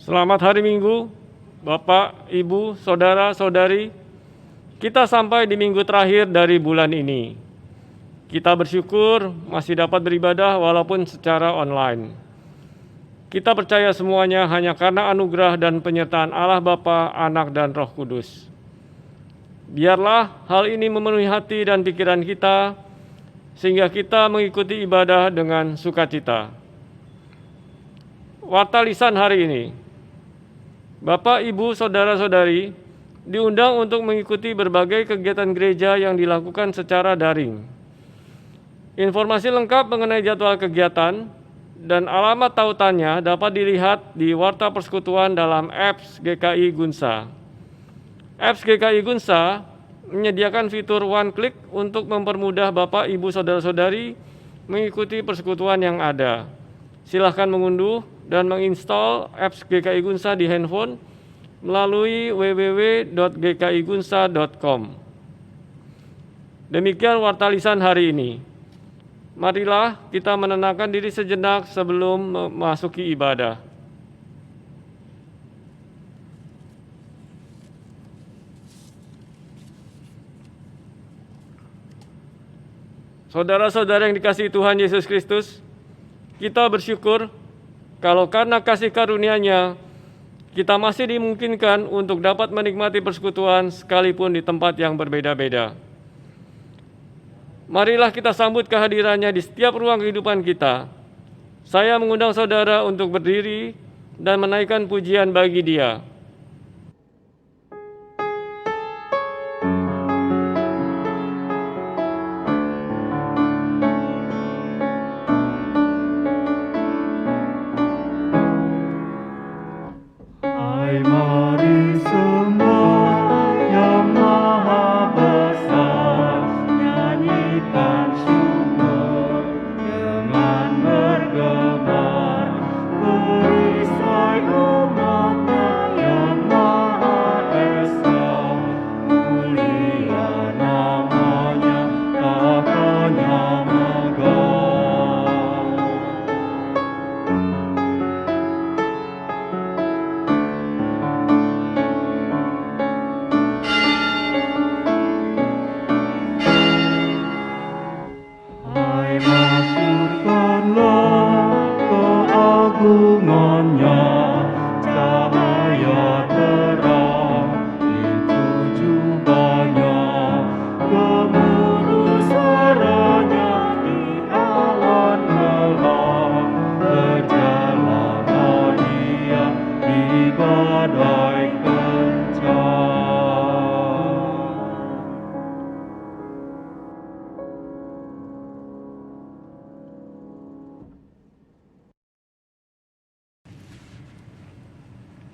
Selamat hari Minggu, Bapak, Ibu, Saudara-saudari. Kita sampai di minggu terakhir dari bulan ini. Kita bersyukur masih dapat beribadah walaupun secara online. Kita percaya semuanya hanya karena anugerah dan penyertaan Allah Bapa, Anak, dan Roh Kudus. Biarlah hal ini memenuhi hati dan pikiran kita, sehingga kita mengikuti ibadah dengan sukacita. Warta lisan hari ini. Bapak, Ibu, Saudara-saudari diundang untuk mengikuti berbagai kegiatan gereja yang dilakukan secara daring. Informasi lengkap mengenai jadwal kegiatan dan alamat tautannya dapat dilihat di Warta Persekutuan dalam apps GKI Gunsa. Apps GKI Gunsa menyediakan fitur one click untuk mempermudah Bapak, Ibu, Saudara-saudari mengikuti persekutuan yang ada. Silahkan mengunduh dan menginstal apps GKI Gunsa di handphone melalui www.gkigunsa.com. Demikian warta lisan hari ini. Marilah kita menenangkan diri sejenak sebelum memasuki ibadah. Saudara-saudara yang dikasihi Tuhan Yesus Kristus, kita bersyukur kalau karena kasih karunia-Nya, kita masih dimungkinkan untuk dapat menikmati persekutuan sekalipun di tempat yang berbeda-beda. Marilah kita sambut kehadirannya di setiap ruang kehidupan kita. Saya mengundang saudara untuk berdiri dan menaikkan pujian bagi Dia.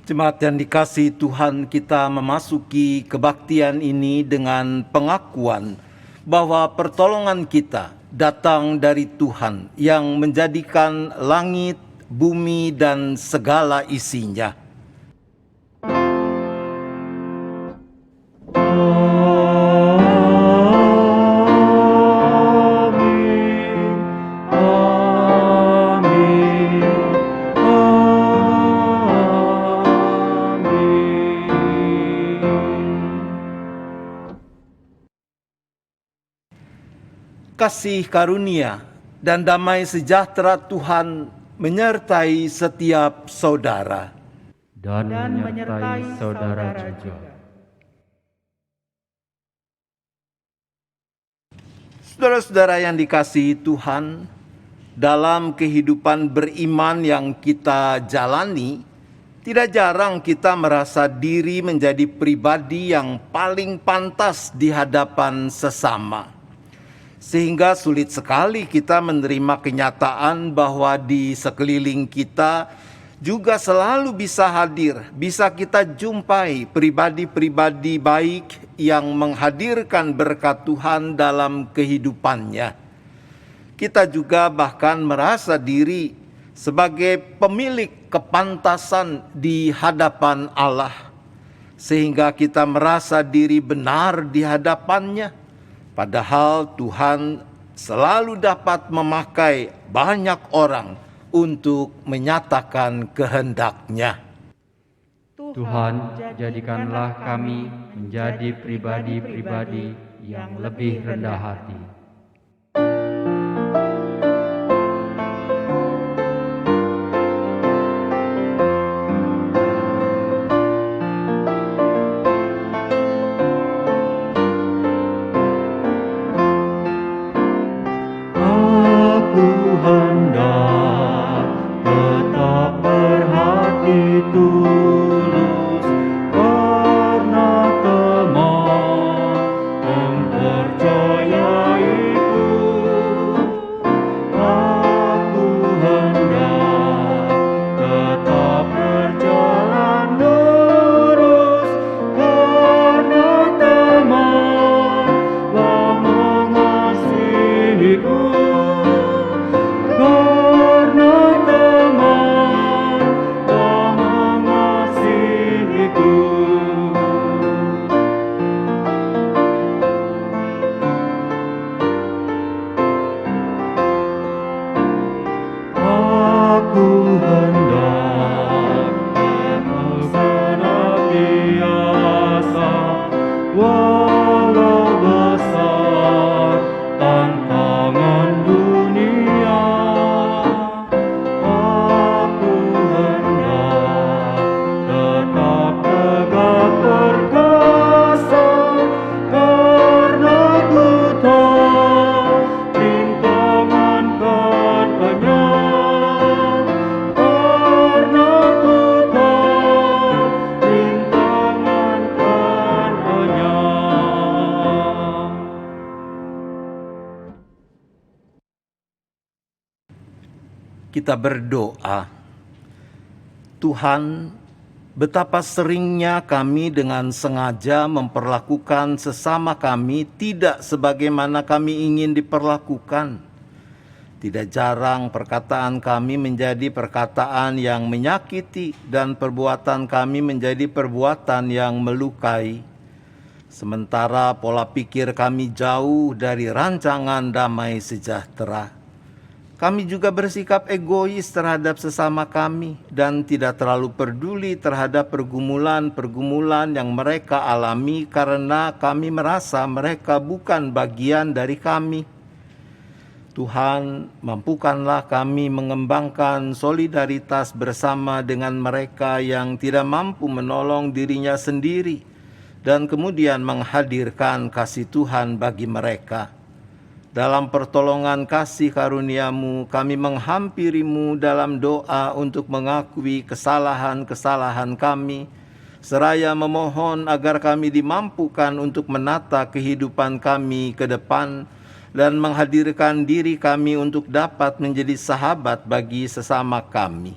Jemaat yang dikasihi Tuhan, kita memasuki kebaktian ini dengan pengakuan bahwa pertolongan kita datang dari Tuhan yang menjadikan langit, bumi, dan segala isinya. Kasih karunia dan damai sejahtera Tuhan menyertai setiap saudara. Dan menyertai saudara juga. Saudara-saudara yang dikasihi Tuhan, dalam kehidupan beriman yang kita jalani, tidak jarang kita merasa diri menjadi pribadi yang paling pantas di hadapan sesama. Sehingga sulit sekali kita menerima kenyataan bahwa di sekeliling kita juga selalu bisa hadir, bisa kita jumpai pribadi-pribadi baik yang menghadirkan berkat Tuhan dalam kehidupannya. Kita juga bahkan merasa diri sebagai pemilik kepantasan di hadapan Allah, sehingga kita merasa diri benar di hadapannya. Padahal Tuhan selalu dapat memakai banyak orang untuk menyatakan kehendak-Nya. Tuhan, jadikanlah kami menjadi pribadi-pribadi yang lebih rendah hati. Aku hendak tetap berhati tulus karena teman mempercayaiku. Aku hendak tetap berjalan lurus karena teman telah mengasihiku. Karena teman telah mengasihiku. Aku hendak terus senantiasa walau besar tantangan dunia. Aku hendak tetap tegak perkasa karena ku tahu rintangan kan banyak. Karena ku tahu rintangan kan banyak. Kita berdoa. Tuhan, betapa seringnya kami dengan sengaja memperlakukan sesama kami tidak sebagaimana kami ingin diperlakukan. Tidak jarang perkataan kami menjadi perkataan yang menyakiti dan perbuatan kami menjadi perbuatan yang melukai. Sementara pola pikir kami jauh dari rancangan damai sejahtera. Kami juga bersikap egois terhadap sesama kami dan tidak terlalu peduli terhadap pergumulan-pergumulan yang mereka alami karena kami merasa mereka bukan bagian dari kami. Tuhan, mampukanlah kami mengembangkan solidaritas bersama dengan mereka yang tidak mampu menolong dirinya sendiri dan kemudian menghadirkan kasih Tuhan bagi mereka. Dalam pertolongan kasih karunia-Mu, kami menghampiri-Mu dalam doa untuk mengakui kesalahan-kesalahan kami, seraya memohon agar kami dimampukan untuk menata kehidupan kami ke depan dan menghadirkan diri kami untuk dapat menjadi sahabat bagi sesama kami.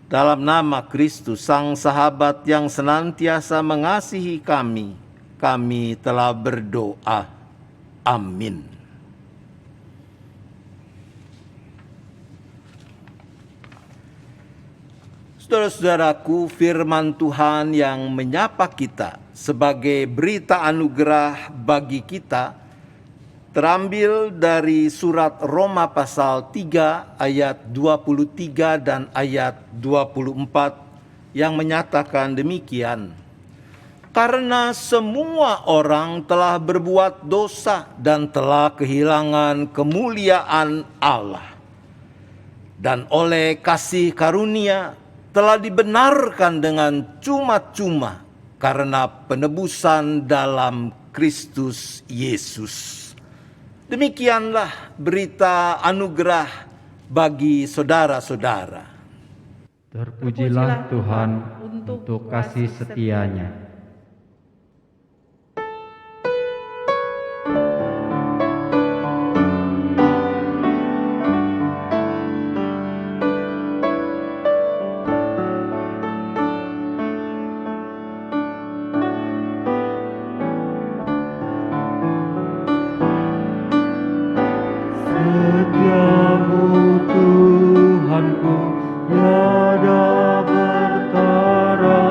Dalam nama Kristus, Sang Sahabat yang senantiasa mengasihi kami telah berdoa. Amin. Saudara-saudaraku, firman Tuhan yang menyapa kita sebagai berita anugerah bagi kita terambil dari surat Roma pasal 3 ayat 23 dan ayat 24 yang menyatakan demikian. Karena semua orang telah berbuat dosa dan telah kehilangan kemuliaan Allah. Dan oleh kasih karunia telah dibenarkan dengan cuma-cuma karena penebusan dalam Kristus Yesus. Demikianlah berita anugerah bagi saudara-saudara. Terpujilah Tuhan untuk kasih setia-Nya. Setiamu Tuhanku, tiada bertara.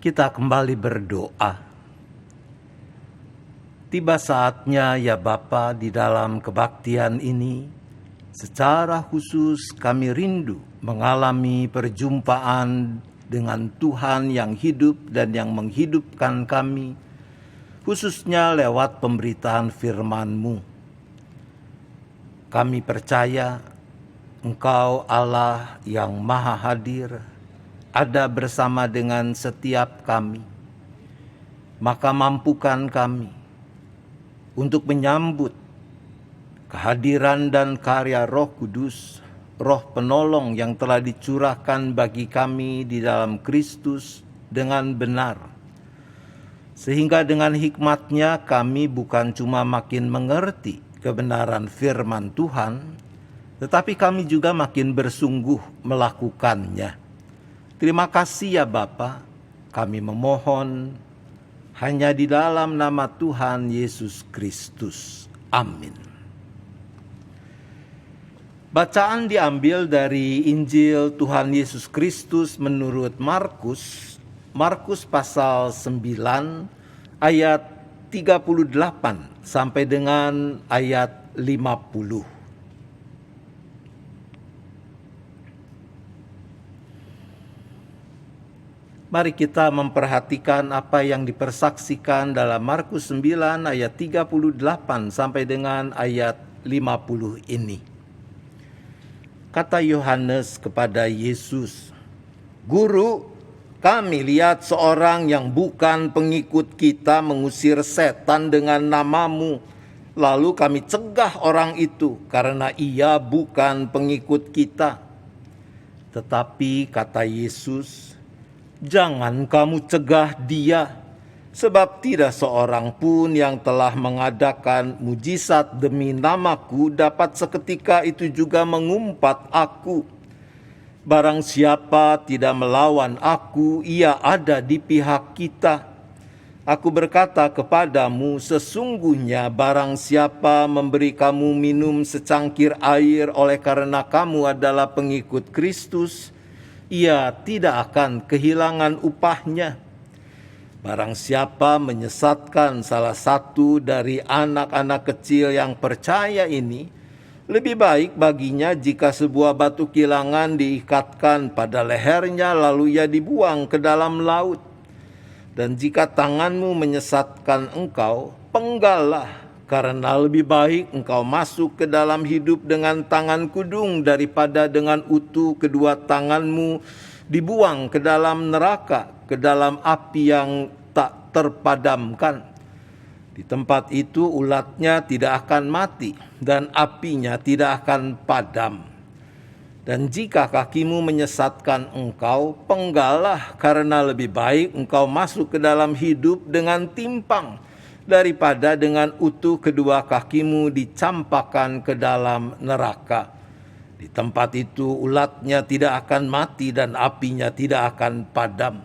Kita kembali berdoa. Tiba saatnya ya Bapa, di dalam kebaktian ini, secara khusus kami rindu mengalami perjumpaan dengan Tuhan yang hidup dan yang menghidupkan kami, khususnya lewat pemberitaan firman-Mu. Kami percaya Engkau Allah yang Maha Hadir, ada bersama dengan setiap kami. Maka mampukan kami untuk menyambut kehadiran dan karya Roh Kudus, Roh Penolong yang telah dicurahkan bagi kami di dalam Kristus dengan benar. Sehingga dengan hikmat-Nya kami bukan cuma makin mengerti kebenaran firman Tuhan, tetapi kami juga makin bersungguh melakukannya. Terima kasih ya Bapa, kami memohon hanya di dalam nama Tuhan Yesus Kristus. Amin. Bacaan diambil dari Injil Tuhan Yesus Kristus menurut Markus, Markus pasal 9 ayat 38 sampai dengan ayat 50. Mari kita memperhatikan apa yang dipersaksikan dalam Markus 9 ayat 38 sampai dengan ayat 50 ini. Kata Yohanes kepada Yesus, "Guru, kami lihat seorang yang bukan pengikut kita mengusir setan dengan nama-Mu. Lalu kami cegah orang itu karena ia bukan pengikut kita." Tetapi kata Yesus, "Jangan kamu cegah dia, sebab tidak seorang pun yang telah mengadakan mujizat demi nama-Ku dapat seketika itu juga mengumpat Aku. Barang siapa tidak melawan Aku, ia ada di pihak kita. Aku berkata kepadamu, sesungguhnya barang siapa memberi kamu minum secangkir air oleh karena kamu adalah pengikut Kristus, ia tidak akan kehilangan upahnya. Barang siapa menyesatkan salah satu dari anak-anak kecil yang percaya ini, lebih baik baginya jika sebuah batu kilangan diikatkan pada lehernya lalu ia dibuang ke dalam laut. Dan jika tanganmu menyesatkan engkau, penggallah. Karena lebih baik engkau masuk ke dalam hidup dengan tangan kudung daripada dengan utuh kedua tanganmu dibuang ke dalam neraka, ke dalam api yang tak terpadamkan. Di tempat itu ulatnya tidak akan mati dan apinya tidak akan padam. Dan jika kakimu menyesatkan engkau, penggallah, karena lebih baik engkau masuk ke dalam hidup dengan timpang daripada dengan utuh kedua kakimu dicampakkan ke dalam neraka. Di tempat itu ulatnya tidak akan mati dan apinya tidak akan padam.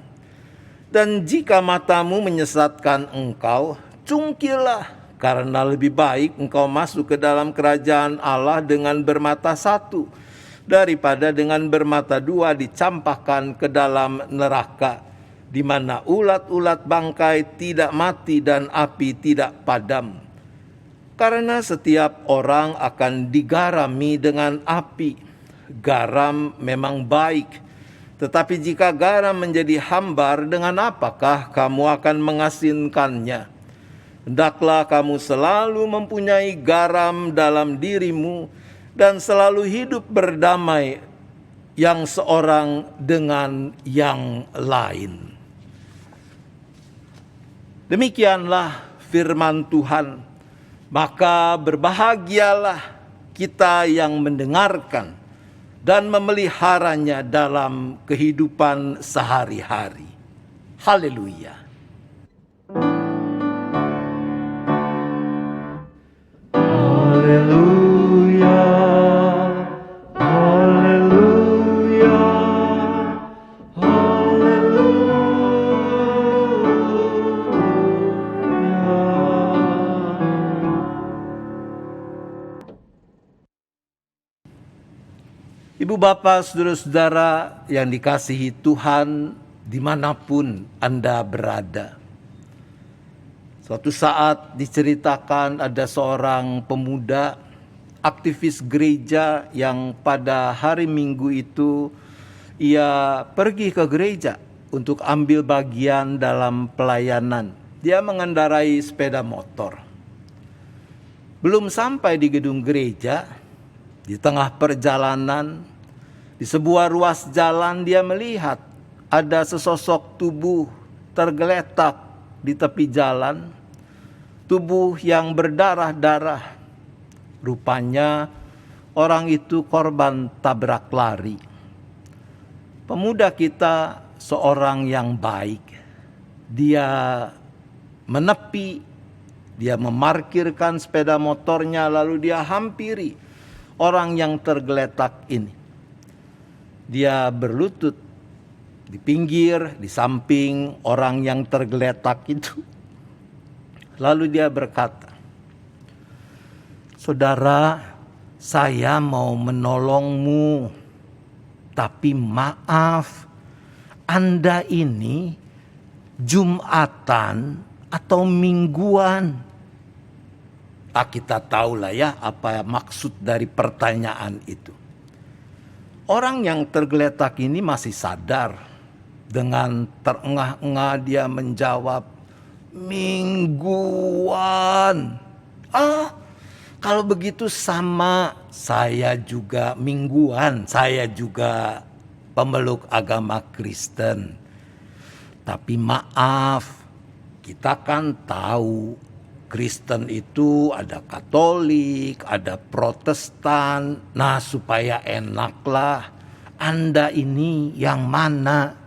Dan jika matamu menyesatkan engkau, cungkilah, karena lebih baik engkau masuk ke dalam kerajaan Allah dengan bermata satu, daripada dengan bermata dua dicampakkan ke dalam neraka, di mana ulat-ulat bangkai tidak mati dan api tidak padam. Karena setiap orang akan digarami dengan api. Garam memang baik, tetapi jika garam menjadi hambar, dengan apakah kamu akan mengasinkannya? Hendaklah kamu selalu mempunyai garam dalam dirimu dan selalu hidup berdamai yang seorang dengan yang lain. Demikianlah firman Tuhan. Maka berbahagialah kita yang mendengarkan dan memeliharanya dalam kehidupan sehari-hari. Haleluya. Haleluya, haleluya, Ibu bapak, saudara-saudara yang dikasihi Tuhan, dimanapun Anda berada. Suatu saat diceritakan ada seorang pemuda aktivis gereja yang pada hari Minggu itu ia pergi ke gereja untuk ambil bagian dalam pelayanan. Dia mengendarai sepeda motor. Belum sampai di gedung gereja, di tengah perjalanan, di sebuah ruas jalan dia melihat ada sesosok tubuh tergeletak di tepi jalan, tubuh yang berdarah-darah. Rupanya orang itu korban tabrak lari. Pemuda kita seorang yang baik. Dia menepi, dia memarkirkan sepeda motornya lalu dia hampiri orang yang tergeletak ini. Dia berlutut di pinggir, di samping orang yang tergeletak itu. Lalu dia berkata, "Saudara, saya mau menolongmu, tapi maaf, Anda ini Jumatan atau mingguan?" Kita tahulah ya apa maksud dari pertanyaan itu. Orang yang tergeletak ini masih sadar. Dengan terengah-engah dia menjawab, "Mingguan." Kalau begitu sama, saya juga mingguan, saya juga pemeluk agama Kristen. Tapi maaf, kita kan tahu Kristen itu ada Katolik, ada Protestan. Nah, supaya enaklah, Anda ini yang mana?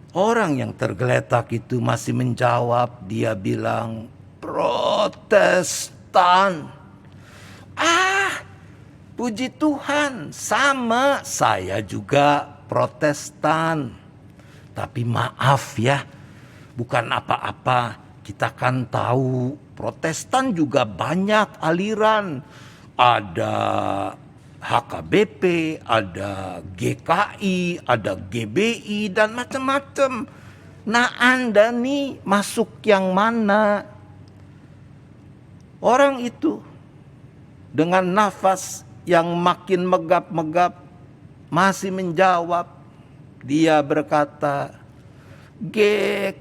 Orang yang tergeletak itu masih menjawab, dia bilang, "Protestan." Puji Tuhan, sama, saya juga Protestan. Tapi maaf ya, bukan apa-apa. Kita kan tahu Protestan juga banyak aliran. Ada HKBP, ada GKI, ada GBI, dan macam-macam. Nah, Anda nih masuk yang mana? Orang itu dengan nafas yang makin megap-megap masih menjawab. Dia berkata, "GKI."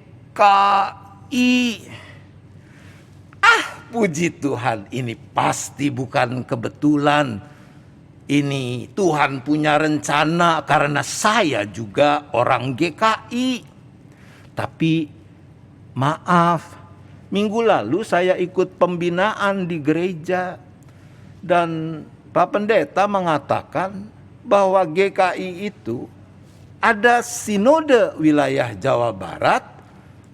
Puji Tuhan, ini pasti bukan kebetulan. Ini Tuhan punya rencana karena saya juga orang GKI. Tapi maaf, minggu lalu saya ikut pembinaan di gereja. Dan Pak Pendeta mengatakan bahwa GKI itu ada sinode wilayah Jawa Barat,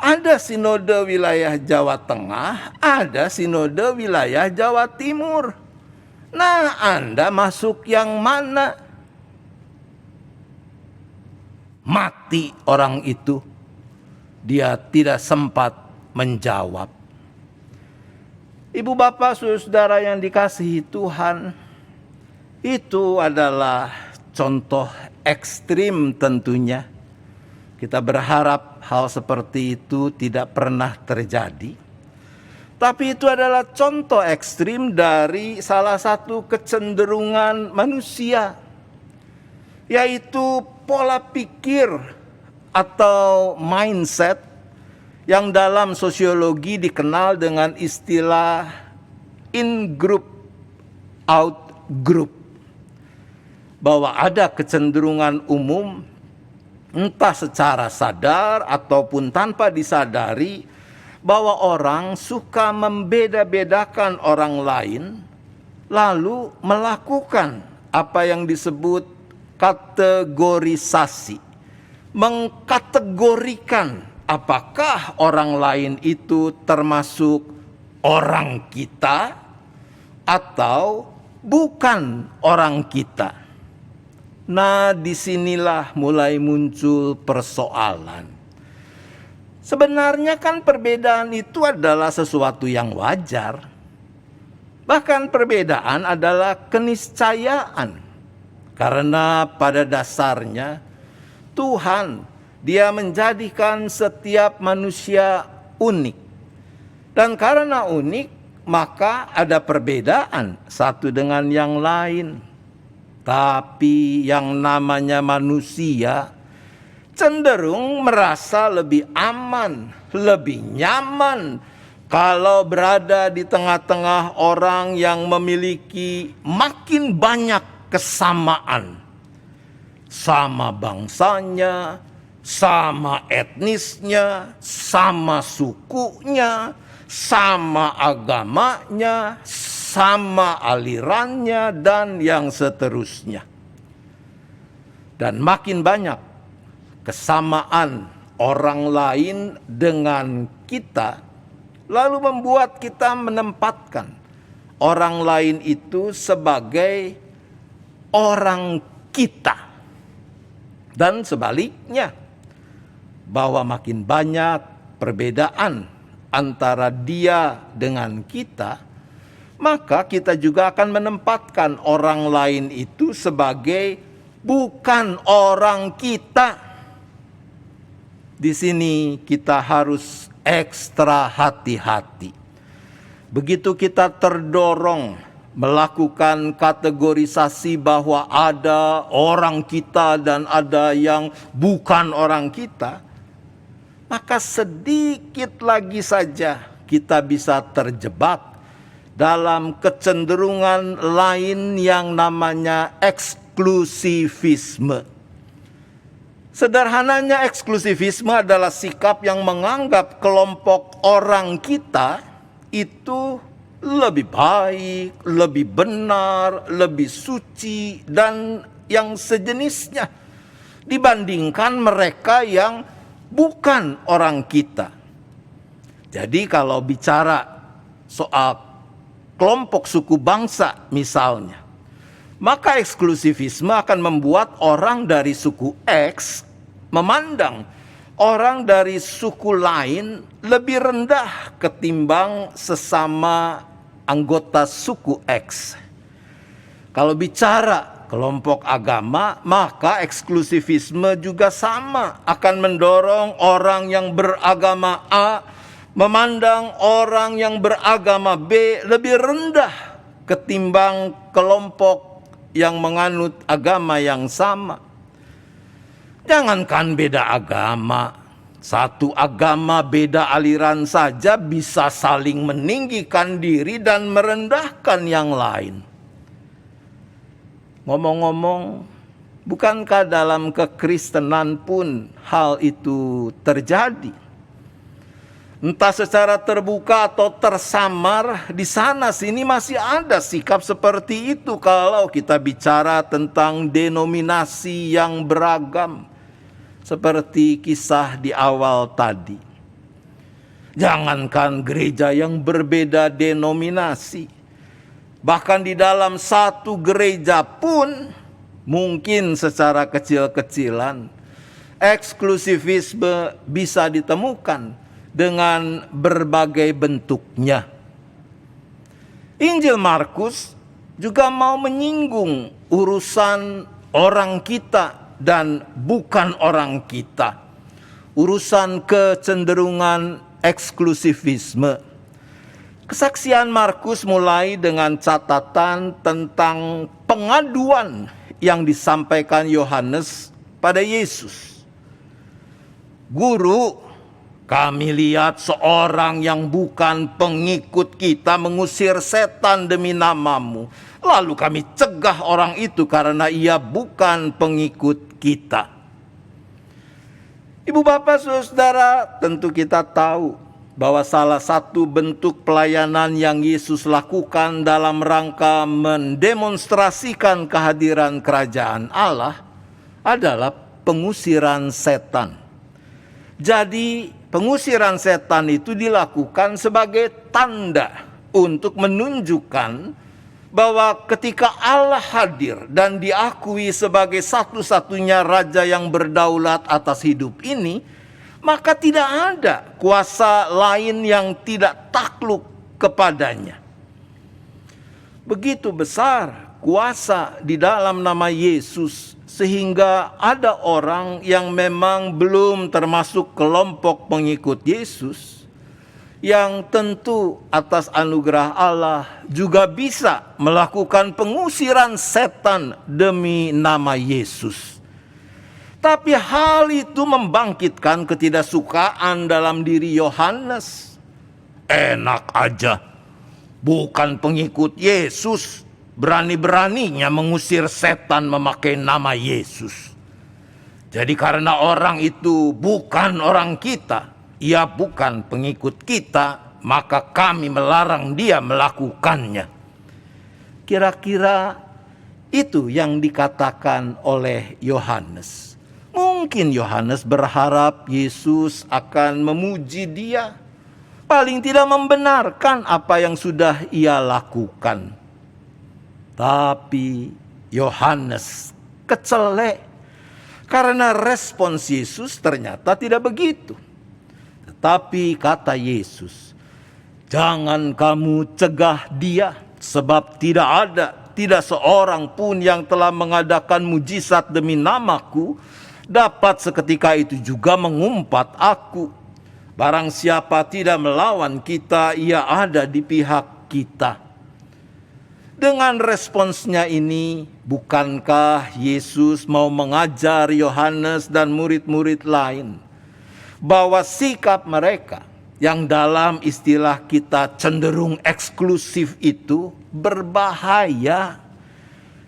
ada sinode wilayah Jawa Tengah, ada sinode wilayah Jawa Timur. Nah, Anda masuk yang mana? Mati orang itu. Dia tidak sempat menjawab. Ibu bapak saudara yang dikasihi Tuhan, itu adalah contoh ekstrim tentunya. Kita berharap hal seperti itu tidak pernah terjadi. Tapi itu adalah contoh ekstrim dari salah satu kecenderungan manusia, yaitu pola pikir atau mindset yang dalam sosiologi dikenal dengan istilah in group, out group. Bahwa ada kecenderungan umum, entah secara sadar ataupun tanpa disadari, bahwa orang suka membeda-bedakan orang lain, lalu melakukan apa yang disebut kategorisasi. Mengkategorikan apakah orang lain itu termasuk orang kita atau bukan orang kita. Nah, disinilah mulai muncul persoalan. Sebenarnya kan perbedaan itu adalah sesuatu yang wajar. Bahkan perbedaan adalah keniscayaan. Karena pada dasarnya Tuhan Dia menjadikan setiap manusia unik. Dan karena unik, maka ada perbedaan satu dengan yang lain. Tapi yang namanya manusia cenderung merasa lebih aman, lebih nyaman kalau berada di tengah-tengah orang yang memiliki makin banyak kesamaan. Sama bangsanya, sama etnisnya, sama sukunya, sama agamanya, sama alirannya, dan yang seterusnya. Dan makin banyak kesamaan orang lain dengan kita, lalu membuat kita menempatkan orang lain itu sebagai orang kita. Dan sebaliknya, bahwa makin banyak perbedaan antara dia dengan kita, maka kita juga akan menempatkan orang lain itu sebagai bukan orang kita. Di sini kita harus ekstra hati-hati. Begitu kita terdorong melakukan kategorisasi bahwa ada orang kita dan ada yang bukan orang kita, maka sedikit lagi saja kita bisa terjebak dalam kecenderungan lain yang namanya eksklusivisme. Sederhananya, eksklusivisme adalah sikap yang menganggap kelompok orang kita itu lebih baik, lebih benar, lebih suci, dan yang sejenisnya dibandingkan mereka yang bukan orang kita. Jadi kalau bicara soal kelompok suku bangsa misalnya, maka eksklusivisme akan membuat orang dari suku X memandang orang dari suku lain lebih rendah ketimbang sesama anggota suku X. Kalau bicara kelompok agama, maka eksklusivisme juga sama, akan mendorong orang yang beragama A memandang orang yang beragama B lebih rendah ketimbang kelompok yang menganut agama yang sama. Jangankan beda agama, satu agama beda aliran saja bisa saling meninggikan diri dan merendahkan yang lain. Ngomong-ngomong, bukankah dalam kekristenan pun hal itu terjadi? Entah secara terbuka atau tersamar, di sana sini masih ada sikap seperti itu kalau kita bicara tentang denominasi yang beragam, seperti kisah di awal tadi. Jangankan gereja yang berbeda denominasi, bahkan di dalam satu gereja pun mungkin secara kecil-kecilan eksklusivisme bisa ditemukan dengan berbagai bentuknya. Injil Markus juga mau menyinggung urusan orang kita dan bukan orang kita, urusan kecenderungan eksklusivisme. Kesaksian Markus mulai dengan catatan tentang pengaduan yang disampaikan Yohanes pada Yesus. Guru, kami lihat seorang yang bukan pengikut kita mengusir setan demi namamu. Lalu kami cegah orang itu karena ia bukan pengikut kita. Ibu bapak saudara, tentu kita tahu bahwa salah satu bentuk pelayanan yang Yesus lakukan dalam rangka mendemonstrasikan kehadiran kerajaan Allah adalah pengusiran setan. Jadi pengusiran setan itu dilakukan sebagai tanda untuk menunjukkan bahwa ketika Allah hadir dan diakui sebagai satu-satunya raja yang berdaulat atas hidup ini, maka tidak ada kuasa lain yang tidak takluk kepadanya. Begitu besar kuasa di dalam nama Yesus, sehingga ada orang yang memang belum termasuk kelompok pengikut Yesus, yang tentu atas anugerah Allah juga bisa melakukan pengusiran setan demi nama Yesus. Tapi hal itu membangkitkan ketidaksukaan dalam diri Yohanes. Enak aja, bukan pengikut Yesus, berani-beraninya mengusir setan memakai nama Yesus. Jadi karena orang itu bukan orang kita, ia bukan pengikut kita, maka kami melarang dia melakukannya. Kira-kira itu yang dikatakan oleh Yohanes. Mungkin Yohanes berharap Yesus akan memuji dia, paling tidak membenarkan apa yang sudah ia lakukan. Tapi Yohanes kecelek karena respons Yesus ternyata tidak begitu. Tetapi kata Yesus, jangan kamu cegah dia, sebab tidak seorang pun yang telah mengadakan mujizat demi namaku dapat seketika itu juga mengumpat aku. Barang siapa tidak melawan kita, ia ada di pihak kita. Dengan responsnya ini, bukankah Yesus mau mengajar Yohanes dan murid-murid lain bahwa sikap mereka yang dalam istilah kita cenderung eksklusif itu berbahaya,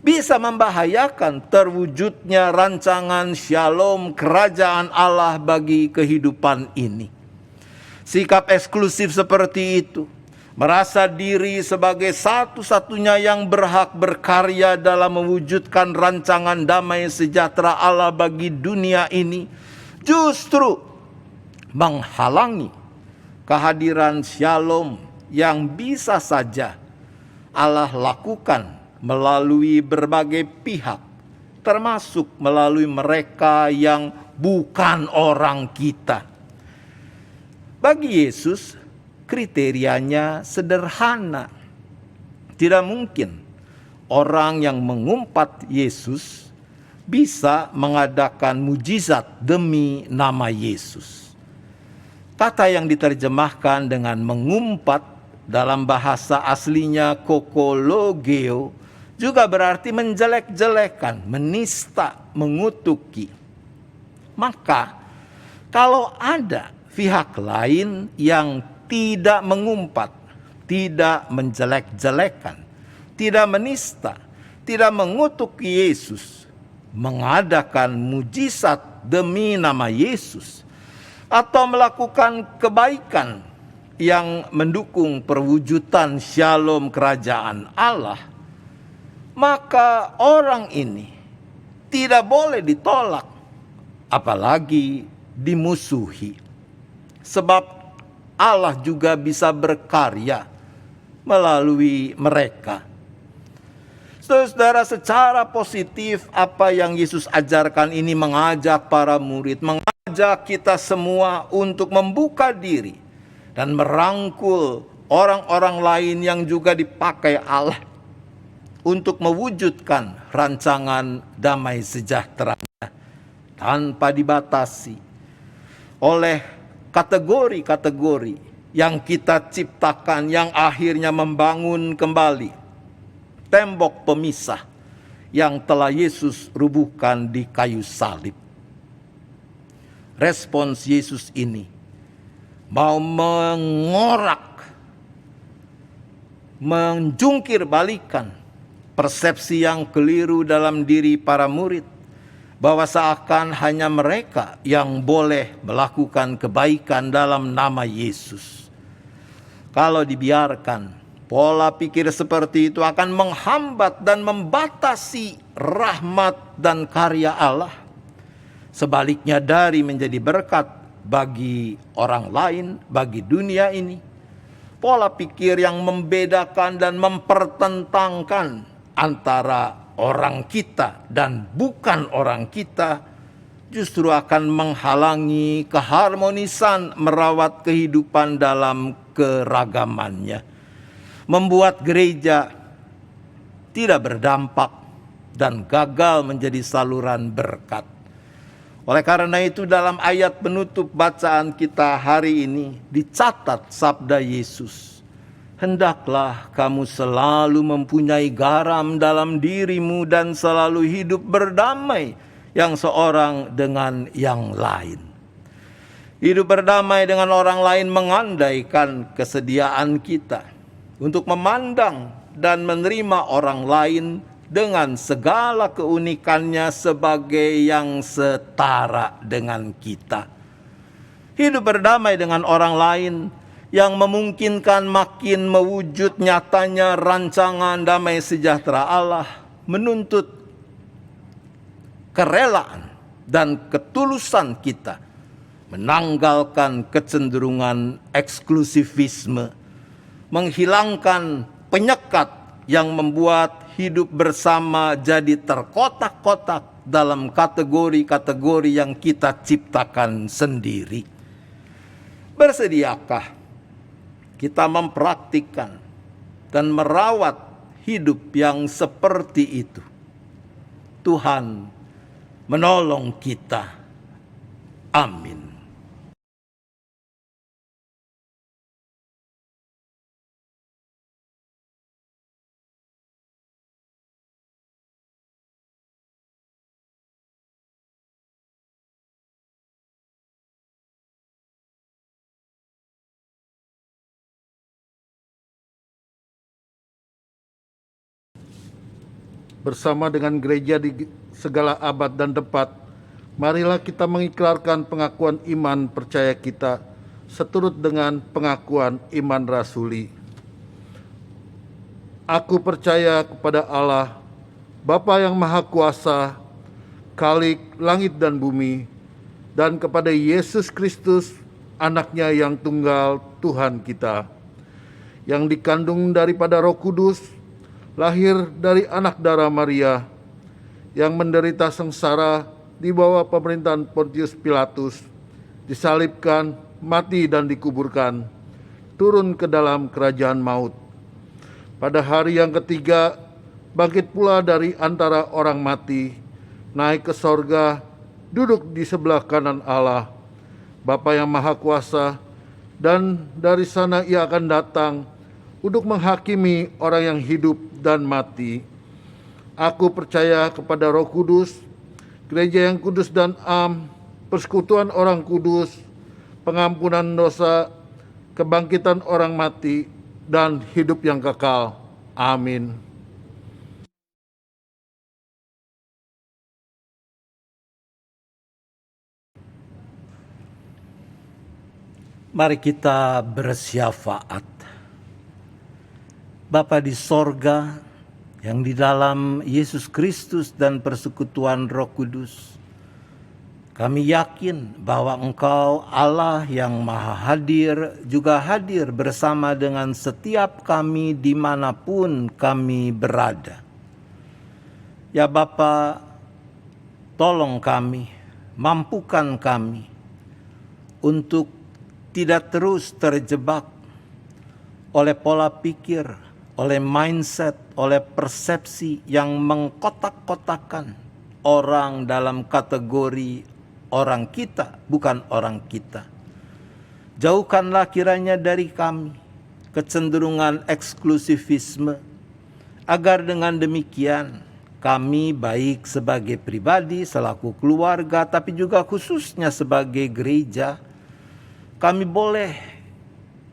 bisa membahayakan terwujudnya rancangan shalom kerajaan Allah bagi kehidupan ini. Sikap eksklusif seperti itu, merasa diri sebagai satu-satunya yang berhak berkarya dalam mewujudkan rancangan damai sejahtera Allah bagi dunia ini, justru menghalangi kehadiran shalom yang bisa saja Allah lakukan melalui berbagai pihak, termasuk melalui mereka yang bukan orang kita. Bagi Yesus, kriterianya sederhana. Tidak mungkin orang yang mengumpat Yesus bisa mengadakan mujizat demi nama Yesus. Kata yang diterjemahkan dengan mengumpat dalam bahasa aslinya kokologeo juga berarti menjelek-jelekan, menista, mengutuki. Maka kalau ada pihak lain yang tidak mengumpat, tidak menjelek-jelekan, tidak menista, tidak mengutuki Yesus, mengadakan mujizat demi nama Yesus, atau melakukan kebaikan yang mendukung perwujudan shalom kerajaan Allah, maka orang ini tidak boleh ditolak, apalagi dimusuhi. Sebab Allah juga bisa berkarya melalui mereka. Saudara, secara positif apa yang Yesus ajarkan ini mengajak para murid, mengajak kita semua untuk membuka diri dan merangkul orang-orang lain yang juga dipakai Allah untuk mewujudkan rancangan damai sejahtera tanpa dibatasi oleh kategori-kategori yang kita ciptakan, yang akhirnya membangun kembali tembok pemisah yang telah Yesus rubuhkan di kayu salib. Respons Yesus ini mau mengorak, menjungkir balikan persepsi yang keliru dalam diri para murid, bahwa seakan hanya mereka yang boleh melakukan kebaikan dalam nama Yesus. Kalau dibiarkan, pola pikir seperti itu akan menghambat dan membatasi rahmat dan karya Allah. Sebaliknya, dari menjadi berkat bagi orang lain, bagi dunia ini, pola pikir yang membedakan dan mempertentangkan antara orang kita dan bukan orang kita justru akan menghalangi keharmonisan merawat kehidupan dalam keragamannya. Membuat gereja tidak berdampak dan gagal menjadi saluran berkat. Oleh karena itu dalam ayat penutup bacaan kita hari ini dicatat sabda Yesus, "Hendaklah kamu selalu mempunyai garam dalam dirimu dan selalu hidup berdamai yang seorang dengan yang lain." Hidup berdamai dengan orang lain mengandaikan kesediaan kita untuk memandang dan menerima orang lain dengan segala keunikannya sebagai yang setara dengan kita. Hidup berdamai dengan orang lain yang memungkinkan makin mewujud nyatanya rancangan damai sejahtera Allah menuntut kerelaan dan ketulusan kita menanggalkan kecenderungan eksklusivisme, menghilangkan penyekat yang membuat hidup bersama jadi terkotak-kotak dalam kategori-kategori yang kita ciptakan sendiri. Bersediakah kita mempraktikkan dan merawat hidup yang seperti itu? Tuhan menolong kita. Amin. Bersama dengan gereja di segala abad dan tempat, marilah kita mengikrarkan pengakuan iman percaya kita seturut dengan pengakuan iman rasuli. Aku percaya kepada Allah, Bapa yang Maha Kuasa, Khalik langit dan bumi, dan kepada Yesus Kristus, anaknya yang tunggal Tuhan kita, yang dikandung daripada Roh Kudus, lahir dari anak darah Maria, yang menderita sengsara di bawah pemerintahan Pontius Pilatus, disalibkan, mati dan dikuburkan, turun ke dalam kerajaan maut. Pada hari yang ketiga, bangkit pula dari antara orang mati, naik ke sorga, duduk di sebelah kanan Allah, Bapa yang Maha Kuasa, dan dari sana ia akan datang untuk menghakimi orang yang hidup dan mati. Aku percaya kepada Roh Kudus, gereja yang kudus dan am, persekutuan orang kudus, pengampunan dosa, kebangkitan orang mati, dan hidup yang kekal. Amin. Mari kita bersyafaat. Bapa di sorga, yang di dalam Yesus Kristus dan persekutuan Roh Kudus, kami yakin bahwa Engkau Allah yang Maha Hadir juga hadir bersama dengan setiap kami dimanapun kami berada. Ya Bapa, tolong kami, mampukan kami untuk tidak terus terjebak oleh pola pikir, oleh mindset, oleh persepsi yang mengkotak-kotakan orang dalam kategori orang kita, bukan orang kita. Jauhkanlah kiranya dari kami kecenderungan eksklusivisme, agar dengan demikian kami baik sebagai pribadi, selaku keluarga, tapi juga khususnya sebagai gereja, kami boleh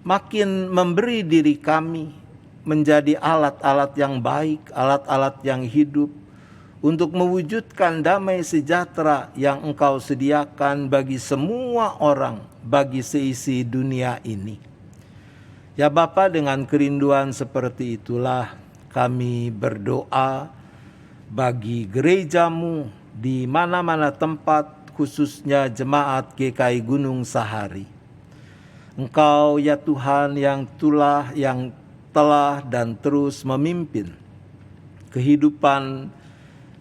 makin memberi diri kami menjadi alat-alat yang baik, alat-alat yang hidup untuk mewujudkan damai sejahtera yang Engkau sediakan bagi semua orang, bagi seisi dunia ini. Ya Bapa, dengan kerinduan seperti itulah kami berdoa bagi gerejamu di mana-mana tempat, khususnya jemaat GKI Gunung Sahari. Engkau ya Tuhan yang telah dan terus memimpin kehidupan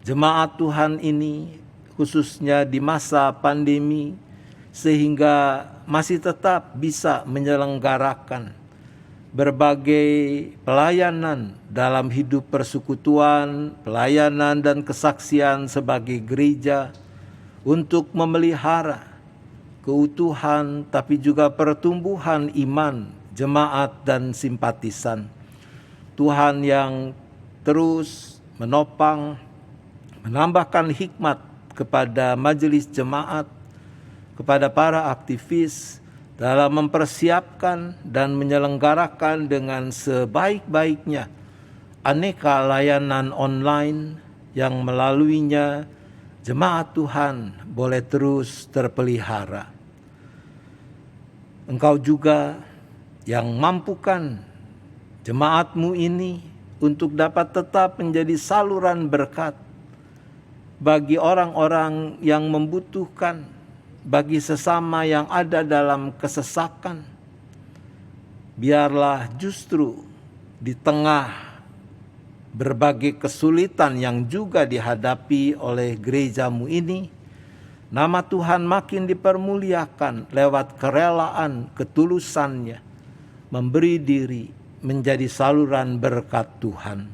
jemaat Tuhan ini, khususnya di masa pandemi, sehingga masih tetap bisa menyelenggarakan berbagai pelayanan dalam hidup persekutuan, pelayanan dan kesaksian sebagai gereja untuk memelihara keutuhan tapi juga pertumbuhan iman, jemaat dan simpatisan. Tuhan yang terus menopang, menambahkan hikmat kepada majelis jemaat, kepada para aktivis dalam mempersiapkan dan menyelenggarakan dengan sebaik-baiknya aneka layanan online yang melaluinya jemaat Tuhan boleh terus terpelihara. Engkau juga yang mampukan jemaat-Mu ini untuk dapat tetap menjadi saluran berkat bagi orang-orang yang membutuhkan, bagi sesama yang ada dalam kesesakan. Biarlah justru di tengah berbagai kesulitan yang juga dihadapi oleh gereja-Mu ini, nama Tuhan makin dipermuliakan lewat kerelaan, ketulusannya, memberi diri menjadi saluran berkat Tuhan.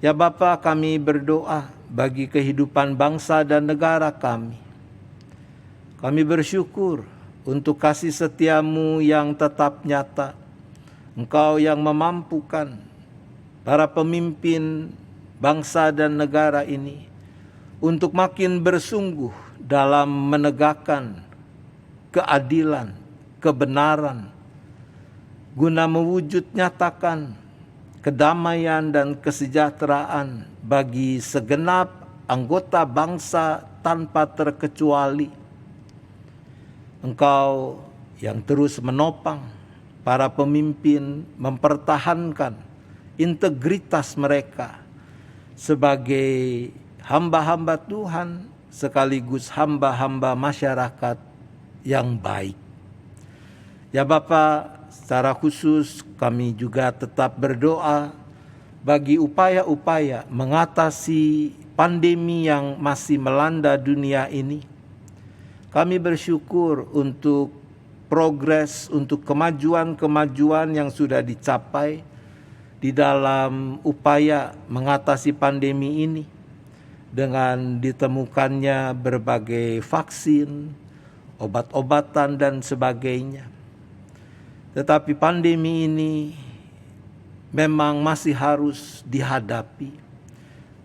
Ya Bapa, kami berdoa bagi kehidupan bangsa dan negara kami. Kami bersyukur untuk kasih setia-Mu yang tetap nyata. Engkau yang memampukan para pemimpin bangsa dan negara ini untuk makin bersungguh dalam menegakkan keadilan, kebenaran, guna mewujud nyatakan kedamaian dan kesejahteraan bagi segenap anggota bangsa tanpa terkecuali. Engkau yang terus menopang para pemimpin mempertahankan integritas mereka sebagai hamba-hamba Tuhan sekaligus hamba-hamba masyarakat yang baik. Ya Bapa, secara khusus kami juga tetap berdoa bagi upaya-upaya mengatasi pandemi yang masih melanda dunia ini. Kami bersyukur untuk progres, untuk kemajuan-kemajuan yang sudah dicapai di dalam upaya mengatasi pandemi ini dengan ditemukannya berbagai vaksin, obat-obatan dan sebagainya. Tetapi pandemi ini memang masih harus dihadapi.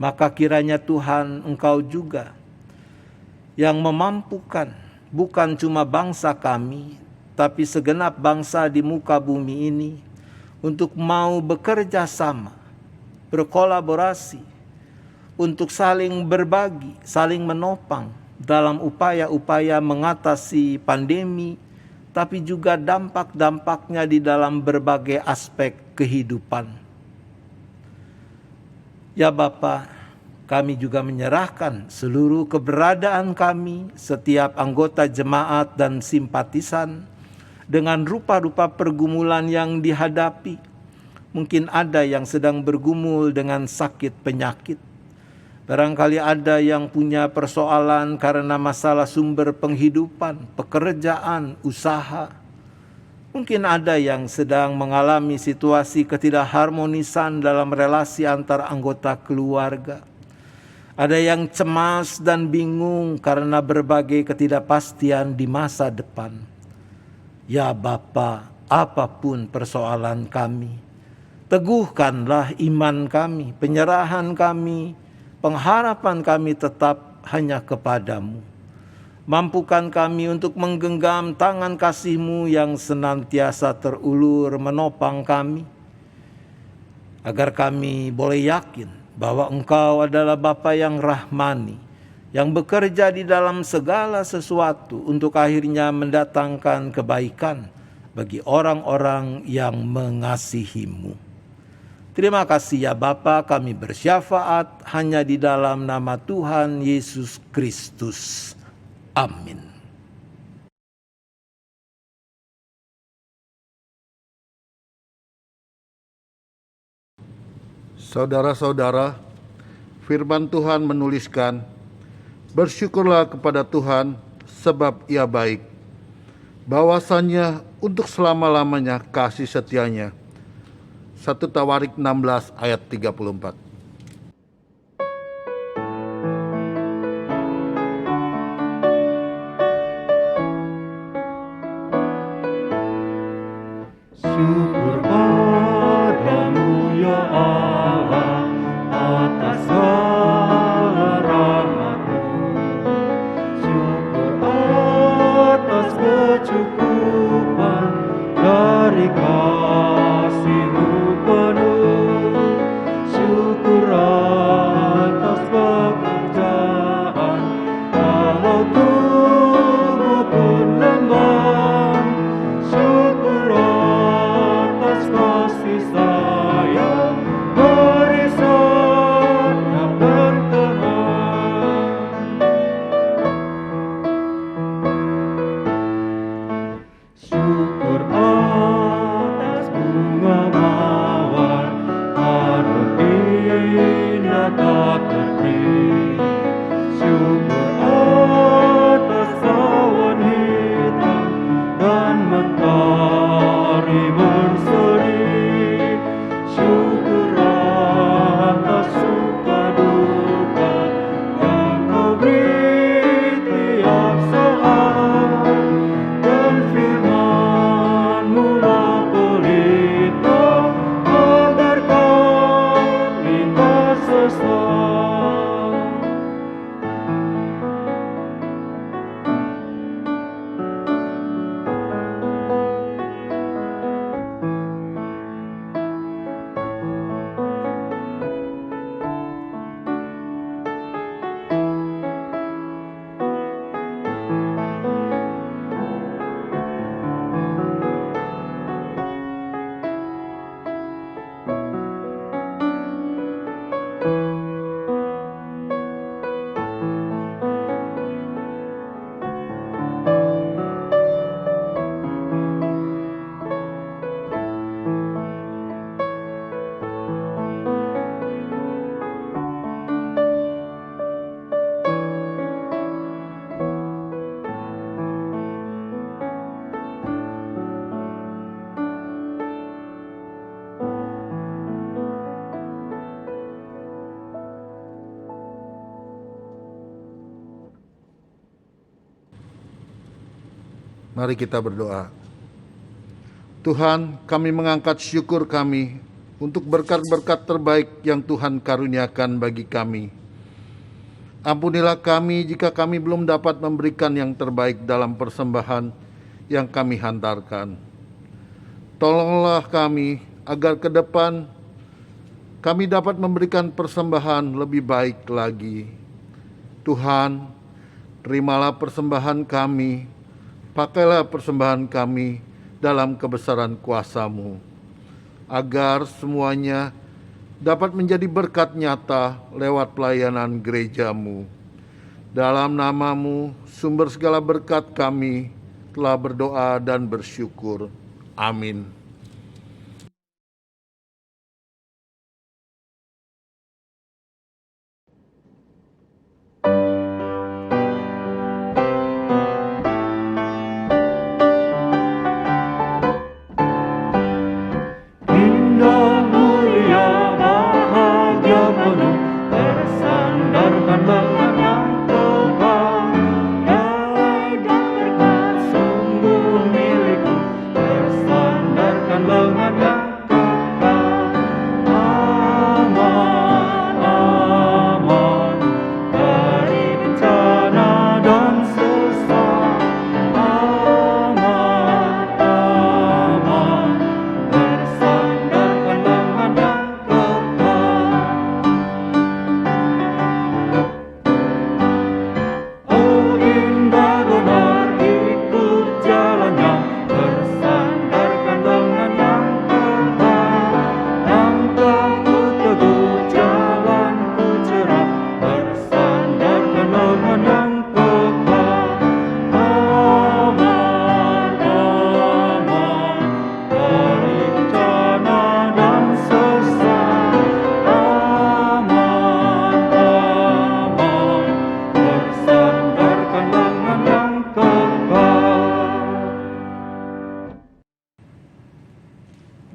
Maka kiranya Tuhan, Engkau juga yang memampukan bukan cuma bangsa kami, tapi segenap bangsa di muka bumi ini untuk mau bekerja sama, berkolaborasi, untuk saling berbagi, saling menopang dalam upaya-upaya mengatasi pandemi, tapi juga dampak-dampaknya di dalam berbagai aspek kehidupan. Ya Bapa, kami juga menyerahkan seluruh keberadaan kami, setiap anggota jemaat dan simpatisan, dengan rupa-rupa pergumulan yang dihadapi. Mungkin ada yang sedang bergumul dengan sakit penyakit. Barangkali ada yang punya persoalan karena masalah sumber penghidupan, pekerjaan, usaha. Mungkin ada yang sedang mengalami situasi ketidakharmonisan dalam relasi antar anggota keluarga. Ada yang cemas dan bingung karena berbagai ketidakpastian di masa depan. Ya Bapa, apapun persoalan kami, teguhkanlah iman kami, penyerahan kami, pengharapan kami tetap hanya kepadamu. Mampukan kami untuk menggenggam tangan kasih-Mu yang senantiasa terulur menopang kami, agar kami boleh yakin bahwa Engkau adalah Bapa yang rahmani, yang bekerja di dalam segala sesuatu untuk akhirnya mendatangkan kebaikan bagi orang-orang yang mengasihi-Mu. Terima kasih ya Bapa, kami bersyafaat hanya di dalam nama Tuhan Yesus Kristus. Amin. Saudara-saudara, firman Tuhan menuliskan, bersyukurlah kepada Tuhan sebab Ia baik, bahwasannya untuk selama-lamanya kasih setianya. 1 Tawarik 16 ayat 34. Syukur padamu ya Allah atas segala rahmat-Mu. Syukur atas kecukupan dari kasih-Mu penuh. Syukur atas pekerjaan walau tubuh pun lemah. Syukur atas kasih sayang beri serta berteman. Syukur atas bunga mawar harum indah tak terperi. Syukur atas awan hitam dan mentari berseri. Syukur atas suka duka yang Kau beri tiap saat, dan firman-Mu lah pelita agar kami tak sesat. Mari kita berdoa. Tuhan, kami mengangkat syukur kami untuk berkat-berkat terbaik yang Tuhan karuniakan bagi kami. Ampunilah kami jika kami belum dapat memberikan yang terbaik dalam persembahan yang kami hantarkan. Tolonglah kami agar ke depan kami dapat memberikan persembahan lebih baik lagi. Tuhan, terimalah persembahan kami. Pakailah persembahan kami dalam kebesaran kuasa-Mu, agar semuanya dapat menjadi berkat nyata lewat pelayanan gereja-Mu. Dalam nama-Mu, sumber segala berkat kami telah berdoa dan bersyukur. Amin. Indah mulia bahagia penuh tersandarkan lengan yang teguh. Damai dan berkat sungguh milikku tersandarkan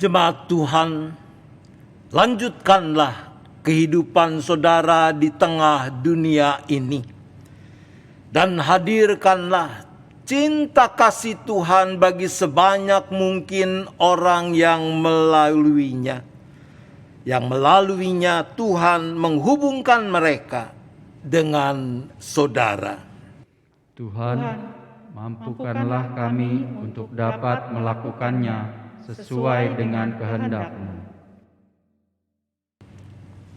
Jemaat Tuhan, lanjutkanlah kehidupan saudara di tengah dunia ini. Dan hadirkanlah cinta kasih Tuhan bagi sebanyak mungkin orang yang melaluinya. Yang melaluinya Tuhan menghubungkan mereka dengan saudara. Tuhan, mampukanlah kami untuk dapat melakukannya sesuai dengan kehendak-Mu.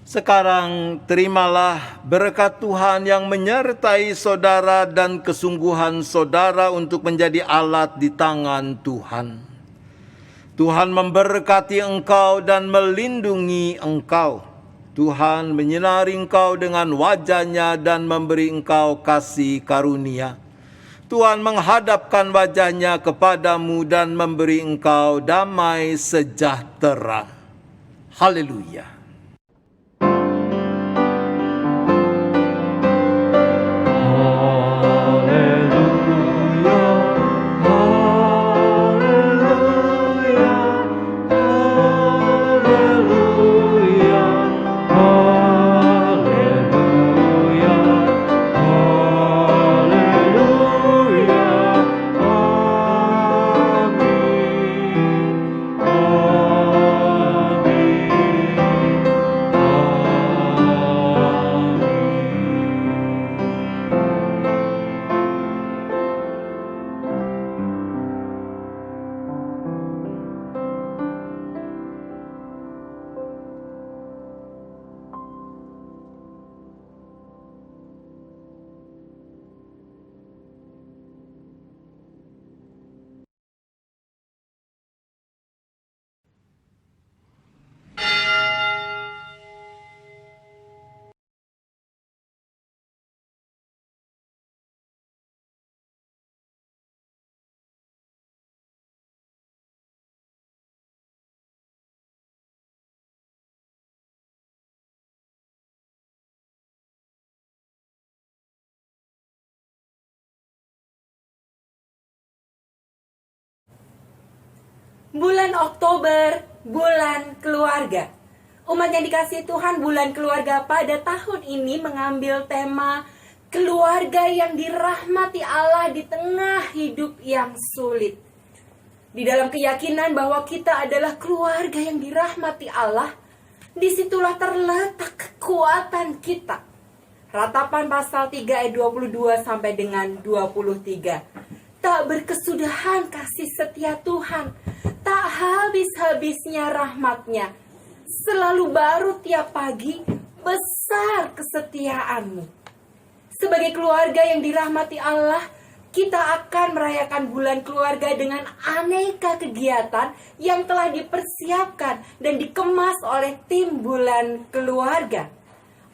Sekarang terimalah berkat Tuhan yang menyertai saudara dan kesungguhan saudara untuk menjadi alat di tangan Tuhan. Tuhan memberkati engkau dan melindungi engkau. Tuhan menyinari engkau dengan wajah-Nya dan memberi engkau kasih karunia. Tuhan menghadapkan wajah-Nya kepadamu dan memberi engkau damai sejahtera. Haleluya. Bulan Oktober, bulan keluarga. Umat yang dikasihi Tuhan, bulan keluarga pada tahun ini mengambil tema keluarga yang dirahmati Allah di tengah hidup yang sulit. Di dalam keyakinan bahwa kita adalah keluarga yang dirahmati Allah, disitulah terletak kekuatan kita. Ratapan pasal 3 ayat 22 sampai dengan 23. Tak berkesudahan kasih setia Tuhan, tak habis-habisnya rahmat-Nya. Selalu baru tiap pagi, besar kesetiaan-Mu. Sebagai keluarga yang dirahmati Allah, kita akan merayakan bulan keluarga dengan aneka kegiatan yang telah dipersiapkan dan dikemas oleh tim bulan keluarga.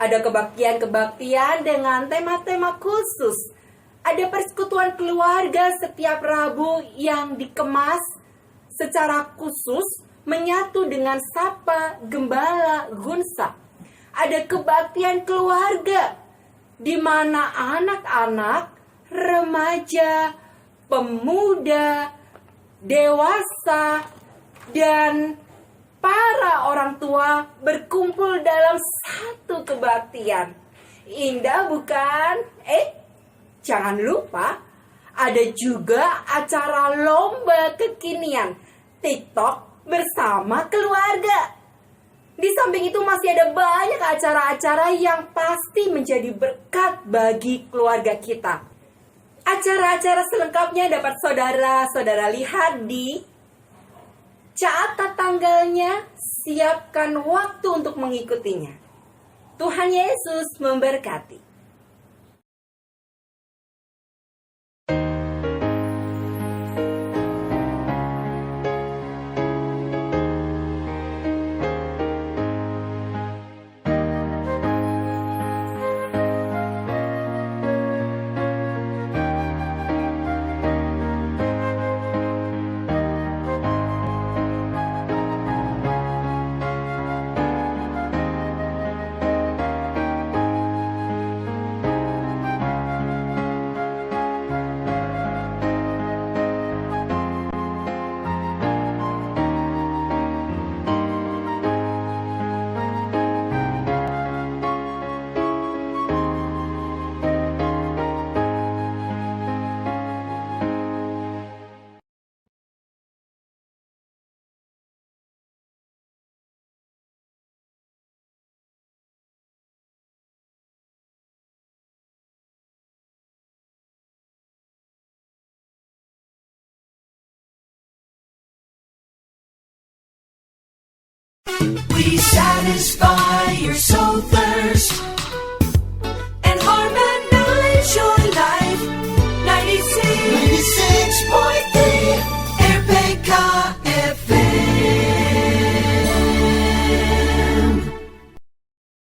Ada kebaktian-kebaktian dengan tema-tema khusus. Ada persekutuan keluarga setiap Rabu yang dikemas secara khusus menyatu dengan Sapa Gembala Gunsa. Ada kebaktian keluarga di mana anak-anak, remaja, pemuda, dewasa, dan para orang tua berkumpul dalam satu kebaktian. Indah bukan? Jangan lupa ada juga acara lomba kekinian TikTok bersama keluarga. Di samping itu masih ada banyak acara-acara yang pasti menjadi berkat bagi keluarga kita. Acara-acara selengkapnya dapat saudara-saudara lihat di catat tanggalnya, siapkan waktu untuk mengikutinya. Tuhan Yesus memberkati. We satisfy your soul thirst